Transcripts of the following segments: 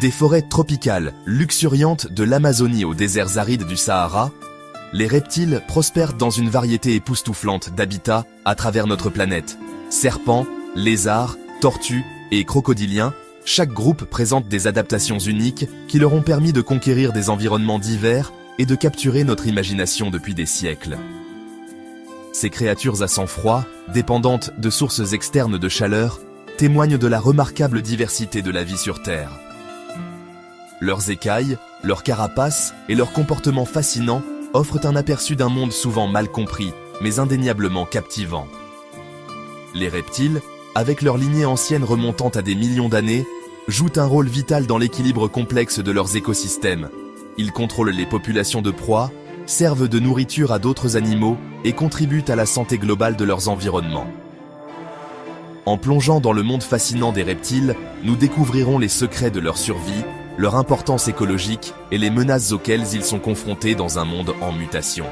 Des forêts tropicales, luxuriantes de l'Amazonie aux déserts arides du Sahara, les reptiles prospèrent dans une variété époustouflante d'habitats à travers notre planète. Serpents, lézards, tortues et crocodiliens, chaque groupe présente des adaptations uniques qui leur ont permis de conquérir des environnements divers et de capturer notre imagination depuis des siècles. Ces créatures à sang froid, dépendantes de sources externes de chaleur, témoignent de la remarquable diversité de la vie sur Terre. Leurs écailles, leurs carapaces et leurs comportements fascinants offrent un aperçu d'un monde souvent mal compris, mais indéniablement captivant. Les reptiles, avec leur lignée ancienne remontant à des millions d'années, jouent un rôle vital dans l'équilibre complexe de leurs écosystèmes. Ils contrôlent les populations de proies, servent de nourriture à d'autres animaux et contribuent à la santé globale de leurs environnements. En plongeant dans le monde fascinant des reptiles, nous découvrirons les secrets de leur survie, leur importance écologique et les menaces auxquelles ils sont confrontés dans un monde en mutation.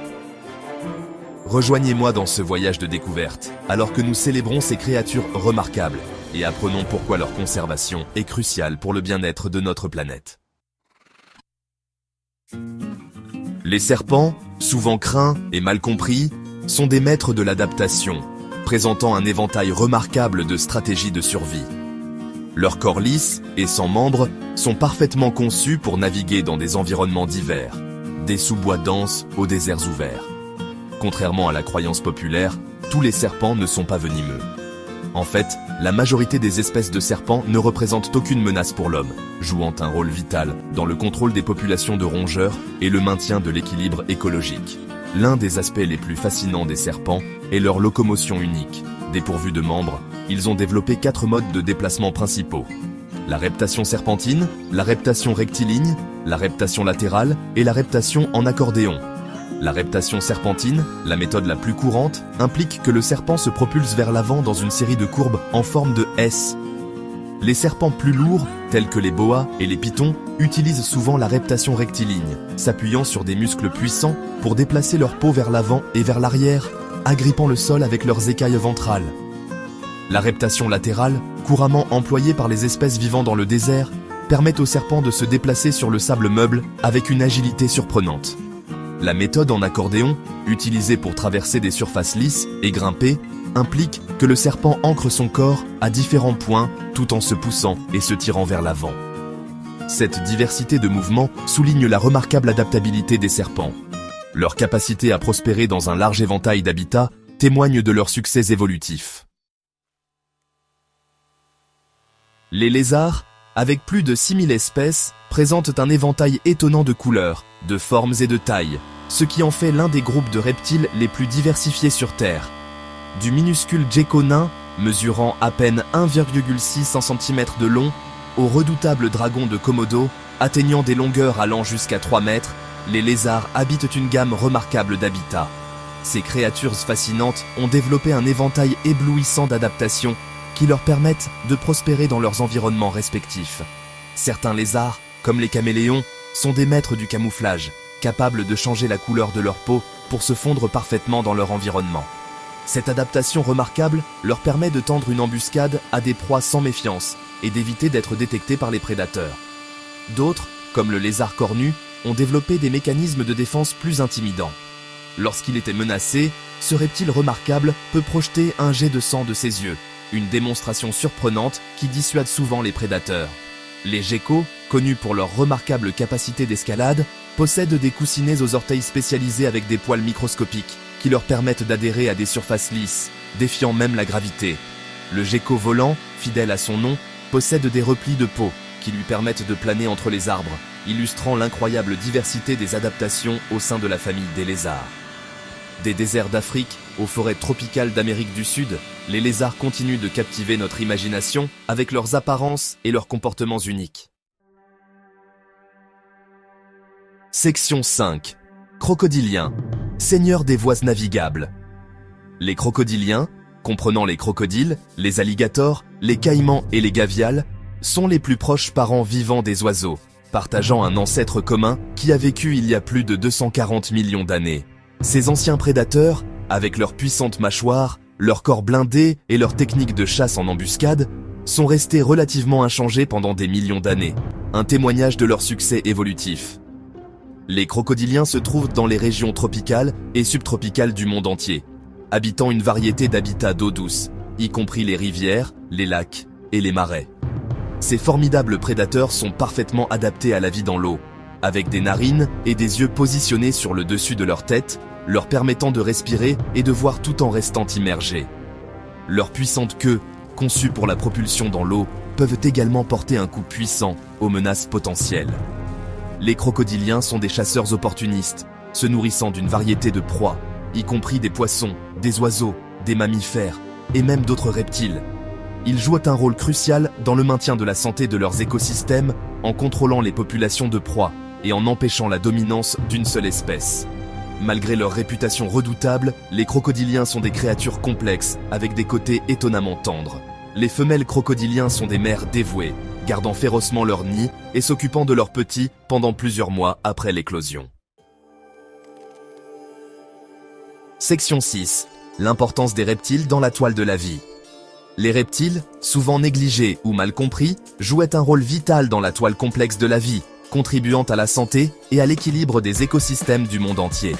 Rejoignez-moi dans ce voyage de découverte, alors que nous célébrons ces créatures remarquables et apprenons pourquoi leur conservation est cruciale pour le bien-être de notre planète. Les serpents, souvent craints et mal compris, sont des maîtres de l'adaptation, présentant un éventail remarquable de stratégies de survie. Leurs corps lisses et sans membres sont parfaitement conçus pour naviguer dans des environnements divers, des sous-bois denses aux déserts ouverts. Contrairement à la croyance populaire, tous les serpents ne sont pas venimeux. En fait, la majorité des espèces de serpents ne représentent aucune menace pour l'homme, jouant un rôle vital dans le contrôle des populations de rongeurs et le maintien de l'équilibre écologique. L'un des aspects les plus fascinants des serpents est leur locomotion unique. Dépourvus de membres, ils ont développé 4 modes de déplacement principaux. La reptation serpentine, la reptation rectiligne, la reptation latérale et la reptation en accordéon. La reptation serpentine, la méthode la plus courante, implique que le serpent se propulse vers l'avant dans une série de courbes en forme de S. Les serpents plus lourds, tels que les boas et les pythons, utilisent souvent la reptation rectiligne, s'appuyant sur des muscles puissants pour déplacer leur peau vers l'avant et vers l'arrière, agrippant le sol avec leurs écailles ventrales. La reptation latérale, couramment employée par les espèces vivant dans le désert, permet aux serpents de se déplacer sur le sable meuble avec une agilité surprenante. La méthode en accordéon, utilisée pour traverser des surfaces lisses et grimper, implique que le serpent ancre son corps à différents points tout en se poussant et se tirant vers l'avant. Cette diversité de mouvements souligne la remarquable adaptabilité des serpents. Leur capacité à prospérer dans un large éventail d'habitats témoigne de leur succès évolutif. Les lézards, avec plus de 6000 espèces, présentent un éventail étonnant de couleurs, de formes et de tailles, ce qui en fait l'un des groupes de reptiles les plus diversifiés sur Terre. Du minuscule gecko nain, mesurant à peine 1,6 cm de long, au redoutable dragon de Komodo, atteignant des longueurs allant jusqu'à 3 mètres, les lézards habitent une gamme remarquable d'habitats. Ces créatures fascinantes ont développé un éventail éblouissant d'adaptations qui leur permettent de prospérer dans leurs environnements respectifs. Certains lézards, comme les caméléons, sont des maîtres du camouflage, capables de changer la couleur de leur peau pour se fondre parfaitement dans leur environnement. Cette adaptation remarquable leur permet de tendre une embuscade à des proies sans méfiance et d'éviter d'être détectés par les prédateurs. D'autres, comme le lézard cornu, ont développé des mécanismes de défense plus intimidants. Lorsqu'il était menacé, ce reptile remarquable peut projeter un jet de sang de ses yeux, une démonstration surprenante qui dissuade souvent les prédateurs. Les geckos, connus pour leur remarquable capacité d'escalade, possèdent des coussinets aux orteils spécialisés avec des poils microscopiques qui leur permettent d'adhérer à des surfaces lisses, défiant même la gravité. Le gecko volant, fidèle à son nom, possède des replis de peau qui lui permettent de planer entre les arbres, illustrant l'incroyable diversité des adaptations au sein de la famille des lézards. Des déserts d'Afrique aux forêts tropicales d'Amérique du Sud, les lézards continuent de captiver notre imagination avec leurs apparences et leurs comportements uniques. Section 5. Crocodiliens, seigneurs des voies navigables. Les crocodiliens, comprenant les crocodiles, les alligators, les caïmans et les gavials, sont les plus proches parents vivants des oiseaux, partageant un ancêtre commun qui a vécu il y a plus de 240 millions d'années. Ces anciens prédateurs, avec leurs puissantes mâchoires, leur corps blindé et leurs techniques de chasse en embuscade, sont restés relativement inchangés pendant des millions d'années, un témoignage de leur succès évolutif. Les crocodiliens se trouvent dans les régions tropicales et subtropicales du monde entier, habitant une variété d'habitats d'eau douce, y compris les rivières, les lacs et les marais. Ces formidables prédateurs sont parfaitement adaptés à la vie dans l'eau, avec des narines et des yeux positionnés sur le dessus de leur tête, leur permettant de respirer et de voir tout en restant immergés. Leurs puissantes queues, conçues pour la propulsion dans l'eau, peuvent également porter un coup puissant aux menaces potentielles. Les crocodiliens sont des chasseurs opportunistes, se nourrissant d'une variété de proies, y compris des poissons, des oiseaux, des mammifères et même d'autres reptiles. Ils jouent un rôle crucial dans le maintien de la santé de leurs écosystèmes en contrôlant les populations de proies et en empêchant la dominance d'une seule espèce. Malgré leur réputation redoutable, les crocodiliens sont des créatures complexes avec des côtés étonnamment tendres. Les femelles crocodiliens sont des mères dévouées, gardant férocement leur nid et s'occupant de leurs petits pendant plusieurs mois après l'éclosion. Section 6. L'importance des reptiles dans la toile de la vie. Les reptiles, souvent négligés ou mal compris, jouaient un rôle vital dans la toile complexe de la vie, contribuant à la santé et à l'équilibre des écosystèmes du monde entier.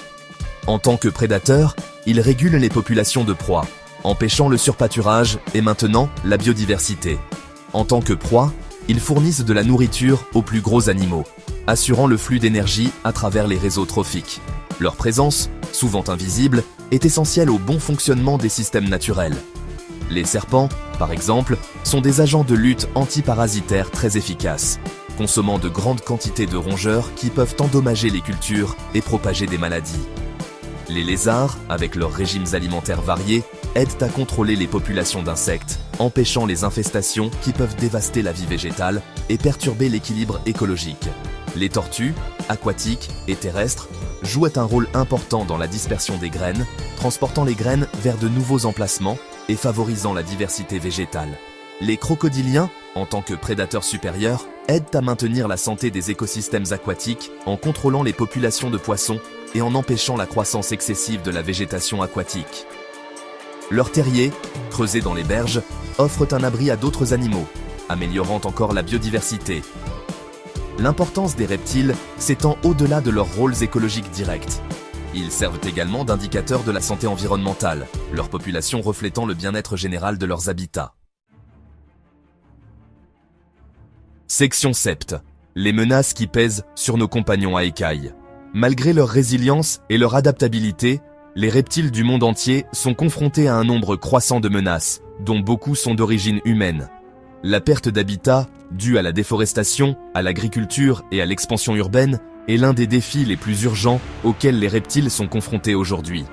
En tant que prédateurs, ils régulent les populations de proies, empêchant le surpâturage et maintenant la biodiversité. En tant que proie, ils fournissent de la nourriture aux plus gros animaux, assurant le flux d'énergie à travers les réseaux trophiques. Leur présence, souvent invisible, est essentielle au bon fonctionnement des systèmes naturels. Les serpents, par exemple, sont des agents de lutte antiparasitaires très efficaces, consommant de grandes quantités de rongeurs qui peuvent endommager les cultures et propager des maladies. Les lézards, avec leurs régimes alimentaires variés, aident à contrôler les populations d'insectes, empêchant les infestations qui peuvent dévaster la vie végétale et perturber l'équilibre écologique. Les tortues, aquatiques et terrestres, jouent un rôle important dans la dispersion des graines, transportant les graines vers de nouveaux emplacements et favorisant la diversité végétale. Les crocodiliens, en tant que prédateurs supérieurs, aident à maintenir la santé des écosystèmes aquatiques en contrôlant les populations de poissons et en empêchant la croissance excessive de la végétation aquatique. Leurs terriers, creusés dans les berges, offrent un abri à d'autres animaux, améliorant encore la biodiversité. L'importance des reptiles s'étend au-delà de leurs rôles écologiques directs. Ils servent également d'indicateurs de la santé environnementale, leur population reflétant le bien-être général de leurs habitats. Section 7. Les menaces qui pèsent sur nos compagnons à écailles. Malgré leur résilience et leur adaptabilité, les reptiles du monde entier sont confrontés à un nombre croissant de menaces, dont beaucoup sont d'origine humaine. La perte d'habitat, due à la déforestation, à l'agriculture et à l'expansion urbaine, est l'un des défis les plus urgents auxquels les reptiles sont confrontés aujourd'hui.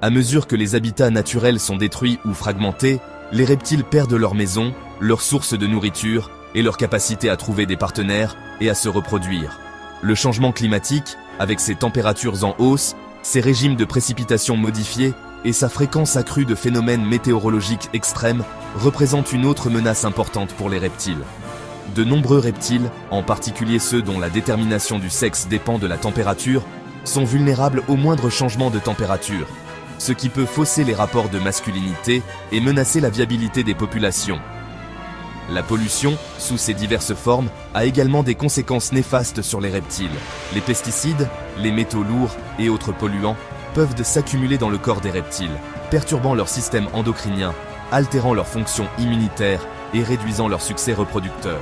À mesure que les habitats naturels sont détruits ou fragmentés, les reptiles perdent leur maison, leur source de nourriture et leur capacité à trouver des partenaires et à se reproduire. Le changement climatique, avec ses températures en hausse, ses régimes de précipitations modifiés et sa fréquence accrue de phénomènes météorologiques extrêmes, représente une autre menace importante pour les reptiles. De nombreux reptiles, en particulier ceux dont la détermination du sexe dépend de la température, sont vulnérables au moindre changement de température, ce qui peut fausser les rapports de masculinité et menacer la viabilité des populations. La pollution, sous ses diverses formes, a également des conséquences néfastes sur les reptiles. Les pesticides, les métaux lourds et autres polluants peuvent s'accumuler dans le corps des reptiles, perturbant leur système endocrinien, altérant leur fonction immunitaire et réduisant leur succès reproducteur.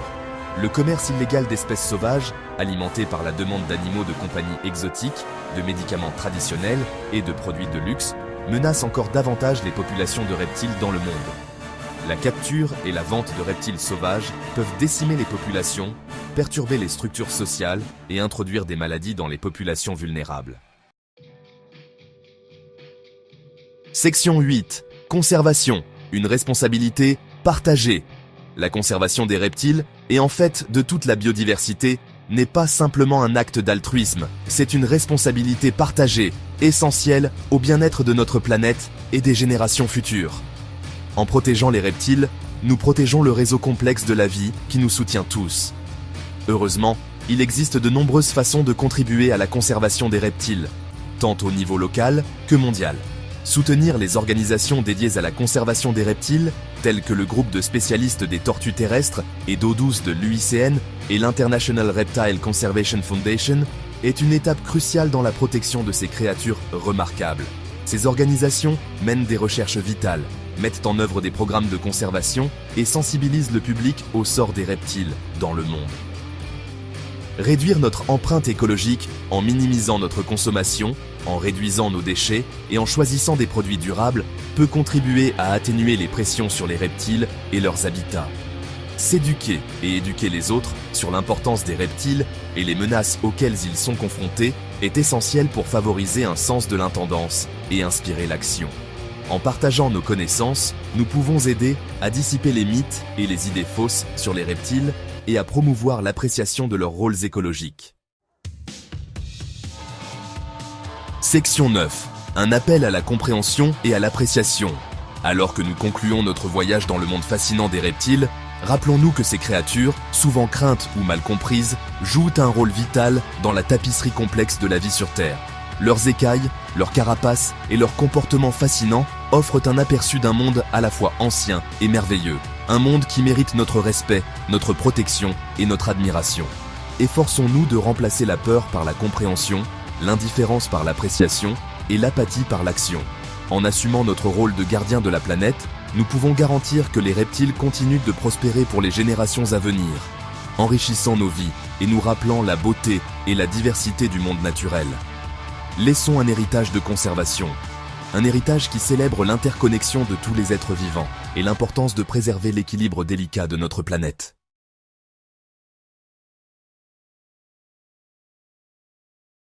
Le commerce illégal d'espèces sauvages, alimenté par la demande d'animaux de compagnie exotiques, de médicaments traditionnels et de produits de luxe, menace encore davantage les populations de reptiles dans le monde. La capture et la vente de reptiles sauvages peuvent décimer les populations, perturber les structures sociales et introduire des maladies dans les populations vulnérables. Section 8. Conservation. Une responsabilité partagée. La conservation des reptiles, et en fait de toute la biodiversité, n'est pas simplement un acte d'altruisme, c'est une responsabilité partagée, essentielle au bien-être de notre planète et des générations futures. En protégeant les reptiles, nous protégeons le réseau complexe de la vie qui nous soutient tous. Heureusement, il existe de nombreuses façons de contribuer à la conservation des reptiles, tant au niveau local que mondial. Soutenir les organisations dédiées à la conservation des reptiles, telles que le groupe de spécialistes des tortues terrestres et d'eau douce de l'UICN et l'International Reptile Conservation Foundation, est une étape cruciale dans la protection de ces créatures remarquables. Ces organisations mènent des recherches vitales, mettent en œuvre des programmes de conservation et sensibilisent le public au sort des reptiles dans le monde. Réduire notre empreinte écologique en minimisant notre consommation, en réduisant nos déchets et en choisissant des produits durables peut contribuer à atténuer les pressions sur les reptiles et leurs habitats. S'éduquer et éduquer les autres sur l'importance des reptiles et les menaces auxquelles ils sont confrontés est essentiel pour favoriser un sens de l'intendance et inspirer l'action. En partageant nos connaissances, nous pouvons aider à dissiper les mythes et les idées fausses sur les reptiles et à promouvoir l'appréciation de leurs rôles écologiques. Section 9. Un appel à la compréhension et à l'appréciation. Alors que nous concluons notre voyage dans le monde fascinant des reptiles, rappelons-nous que ces créatures, souvent craintes ou mal comprises, jouent un rôle vital dans la tapisserie complexe de la vie sur Terre. Leurs écailles, leurs carapaces et leurs comportements fascinants offrent un aperçu d'un monde à la fois ancien et merveilleux. Un monde qui mérite notre respect, notre protection et notre admiration. Efforçons-nous de remplacer la peur par la compréhension, l'indifférence par l'appréciation et l'apathie par l'action. En assumant notre rôle de gardien de la planète, nous pouvons garantir que les reptiles continuent de prospérer pour les générations à venir, enrichissant nos vies et nous rappelant la beauté et la diversité du monde naturel. Laissons un héritage de conservation, un héritage qui célèbre l'interconnexion de tous les êtres vivants et l'importance de préserver l'équilibre délicat de notre planète.